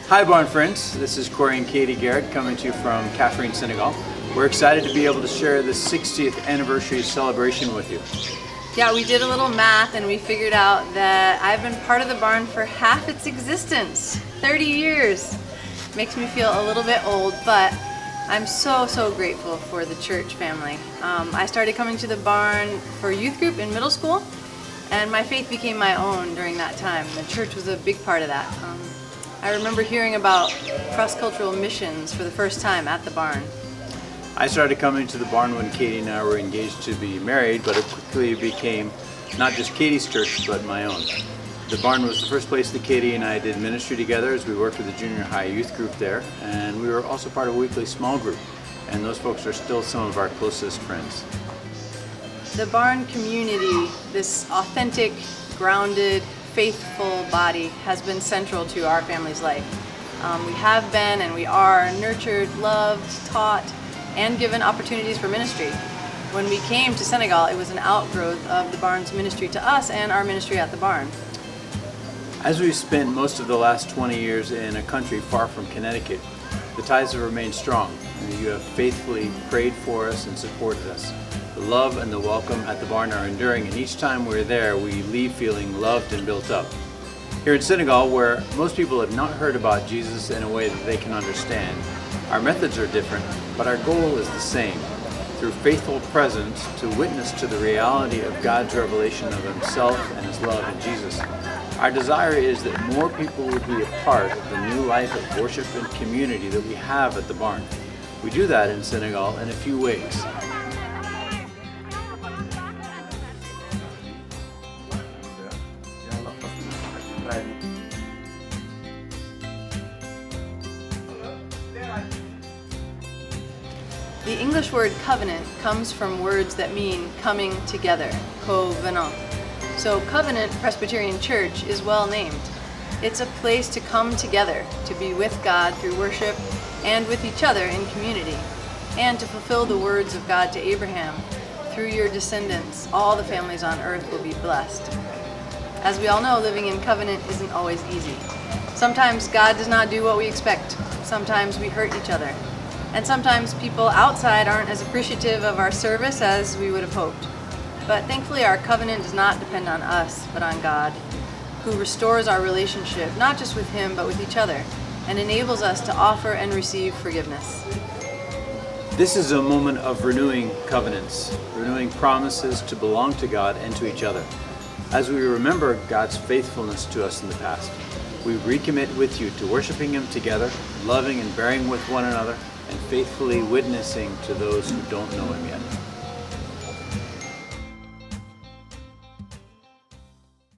Hi Barn friends, this is Corey and Katie Garrett coming to you from Catherine, Senegal. We're excited to be able to share the 60th anniversary celebration with you. Yeah, we did a little math and we figured out that I've been part of the barn for half its existence, 30 years. Makes me feel a little bit old, but I'm so grateful for the church family. I started coming to the barn for youth group in middle school, and my faith became my own during that time. The church was a big part of that. I remember hearing about cross-cultural missions for the first time at the barn. I started coming to the barn when Katie and I were engaged to be married, but it quickly became not just Katie's church, but my own. The barn was the first place that Katie and I did ministry together as we worked with the junior high youth group there, and we were also part of a weekly small group, and those folks are still some of our closest friends. The barn community, this authentic, grounded, faithful body has been central to our family's life. We have been and we are nurtured, loved, taught, and given opportunities for ministry. When we came to Senegal, it was an outgrowth of the barn's ministry to us and our ministry at the barn. As we've spent most of the last 20 years in a country far from Connecticut, the ties have remained strong. You have faithfully prayed for us and supported us. The love and the welcome at the barn are enduring, and each time we're there, we leave feeling loved and built up. Here in Senegal, where most people have not heard about Jesus in a way that they can understand, our methods are different, but our goal is the same. Through faithful presence, to witness to the reality of God's revelation of Himself and His love in Jesus. Our desire is that more people would be a part of the new life of worship and community that we have at the barn. We do that in Senegal in a few ways. The English word covenant comes from words that mean coming together, covenant. So Covenant Presbyterian Church is well named. It's a place to come together, to be with God through worship and with each other in community, and to fulfill the words of God to Abraham, through your descendants, all the families on earth will be blessed. As we all know, living in covenant isn't always easy. Sometimes God does not do what we expect. Sometimes we hurt each other. And sometimes people outside aren't as appreciative of our service as we would have hoped. But thankfully our covenant does not depend on us, but on God, who restores our relationship, not just with Him, but with each other, and enables us to offer and receive forgiveness. This is a moment of renewing covenants, renewing promises to belong to God and to each other. As we remember God's faithfulness to us in the past, we recommit with you to worshiping Him together, loving and bearing with one another, and faithfully witnessing to those who don't know Him yet.